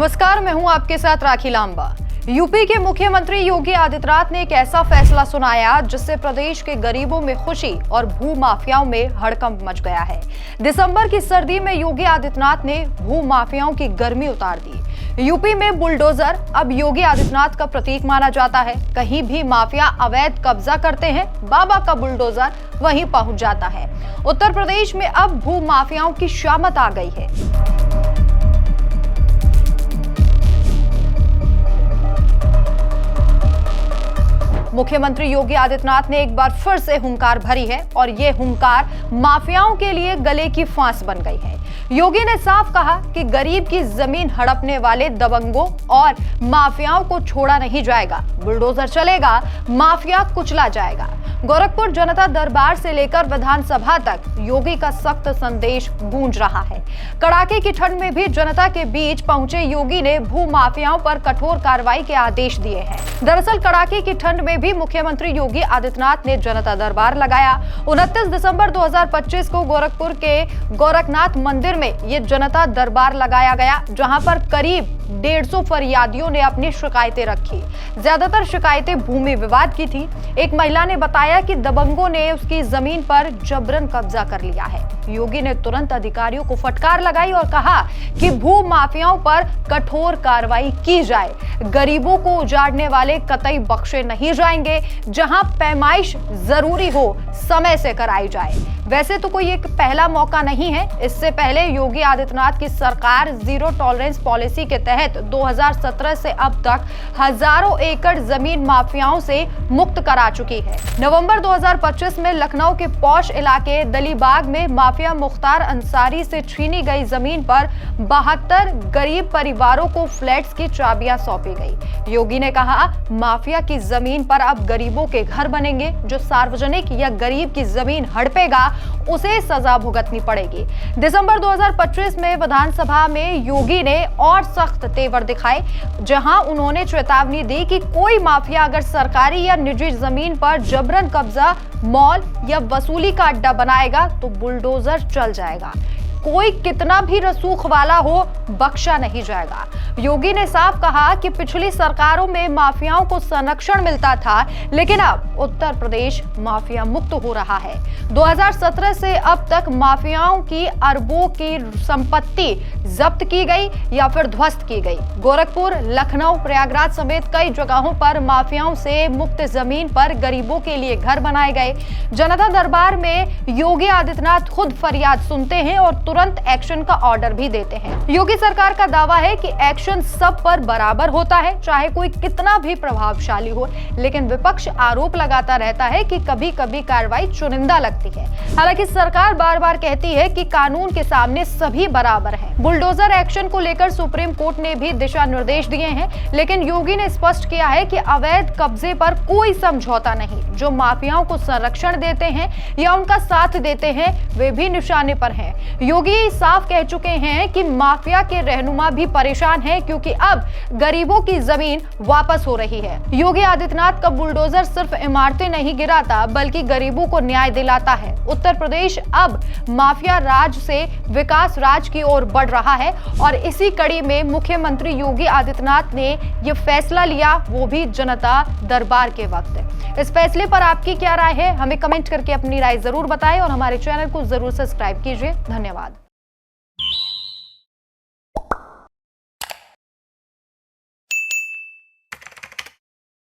नमस्कार, मैं हूं आपके साथ राखी लांबा। यूपी के मुख्यमंत्री योगी आदित्यनाथ ने एक ऐसा फैसला सुनाया जिससे प्रदेश के गरीबों में खुशी और भू माफियाओं में हड़कंप मच गया है। दिसंबर की सर्दी में योगी आदित्यनाथ ने भू माफियाओं की गर्मी उतार दी। यूपी में बुलडोजर अब योगी आदित्यनाथ का प्रतीक माना जाता है। कहीं भी माफिया अवैध कब्जा करते हैं, बाबा का बुलडोजर वहीं पहुंच जाता है। उत्तर प्रदेश में अब भू माफियाओं की शामत आ गई है। मुख्यमंत्री योगी आदित्यनाथ ने एक बार फिर से हुंकार भरी है और ये हुंकार माफियाओं के लिए गले की फांस बन गई है। योगी ने साफ कहा कि गरीब की जमीन हड़पने वाले दबंगों और माफियाओं को छोड़ा नहीं जाएगा। बुलडोजर चलेगा, माफिया कुचला जाएगा। गोरखपुर जनता दरबार से लेकर विधानसभा तक योगी का सख्त संदेश गूंज रहा है। कड़ाके की ठंड में भी जनता के बीच पहुंचे योगी ने भू माफियाओं पर कठोर कार्रवाई के आदेश दिए हैं। दरअसल कड़ाके की ठंड में भी मुख्यमंत्री योगी आदित्यनाथ ने जनता दरबार लगाया। 29 दिसंबर 2025 को गोरखपुर के गोरखनाथ मंदिर में ये जनता दरबार लगाया गया, जहां पर करीब 150 फरियादियों ने अपनी शिकायतें रखी। ज्यादातर शिकायतें भूमि विवाद की थी। एक महिला ने बताया कि दबंगों ने उसकी जमीन पर जबरन कब्जा कर लिया है। योगी ने तुरंत अधिकारियों को फटकार लगाई और कहा कि भू माफियाओं पर कठोर कार्रवाई की जाए। गरीबों को उजाड़ने वाले कतई बख्शे नहीं जाएंगे। जहां पैमाइश जरूरी हो, समय से कराई जाए। वैसे तो कोई एक पहला मौका नहीं है। इससे पहले योगी आदित्यनाथ की सरकार जीरो टॉलरेंस पॉलिसी के तहत 2017 से अब तक हजारों एकड़ जमीन माफियाओं से मुक्त करा चुकी है। नवंबर 2025 में लखनऊ के पौष इलाके दलीबाग में माफिया मुख्तार अंसारी से छीनी गई जमीन पर 72 गरीब परिवारों को फ्लैट्स की चाबियां सौंपी गई। योगी ने कहा, माफिया की जमीन पर अब गरीबों के घर बनेंगे। जो सार्वजनिक या गरीब की जमीन हड़पेगा उसे सजा भुगतनी पड़ेगी। दिसंबर 2025 में विधानसभा में योगी ने और सख्त तेवर दिखाए, जहां उन्होंने चेतावनी दी कि कोई माफिया अगर सरकारी या निजी जमीन पर जबरन कब्जा, मॉल या वसूली का अड्डा बनाएगा तो बुलडोजर चल जाएगा। कोई कितना भी रसूख वाला हो, बख्शा नहीं जाएगा। योगी ने साफ कहा कि पिछली सरकारों में माफियाओं को संरक्षण मिलता था, लेकिन अब उत्तर प्रदेश माफिया मुक्त हो रहा है। 2017 से अब तक माफियाओं की अरबों की संपत्ति जब्त की गई या फिर ध्वस्त की गई। गोरखपुर, लखनऊ, प्रयागराज समेत कई जगहों पर माफियाओं से मुक्त जमीन पर गरीबों के लिए घर बनाए गए। जनता दरबार में योगी आदित्यनाथ खुद फरियाद सुनते हैं और तुरंत एक्शन का ऑर्डर भी देते हैं। योगी सरकार का दावा है कि एक्शन सब पर बराबर होता है, चाहे कोई कितना भी प्रभावशाली हो। लेकिन विपक्ष आरोप लगाता रहता है कि कभी कभी कार्रवाई चुनिंदा लगती है। हालांकि सरकार बार बार कहती है कि कानून के सामने सभी बराबर हैं। बुलडोजर एक्शन को लेकर सुप्रीम कोर्ट ने भी दिशा निर्देश दिए हैं, लेकिन योगी ने स्पष्ट किया है कि अवैध कब्जे पर कोई समझौता नहीं। जो माफियाओं को संरक्षण देते हैं या उनका साथ देते हैं, वे भी निशाने पर हैं। योगी साफ कह चुके हैं कि माफिया के रहनुमा भी परेशान हैं, क्योंकि अब गरीबों की जमीन वापस हो रही है। योगी आदित्यनाथ का बुलडोजर सिर्फ इमारतें नहीं गिराता, बल्कि गरीबों को न्याय दिलाता है। उत्तर प्रदेश अब माफिया राज से विकास राज की ओर बढ़ रहा है और इसी कड़ी में मुख्यमंत्री योगी आदित्यनाथ ने यह फैसला लिया, वो भी जनता दरबार के वक्त। इस फैसले पर आपकी क्या राय है? हमें कमेंट करके अपनी राय जरूर बताएं और हमारे चैनल को जरूर सब्सक्राइब कीजिए। धन्यवाद।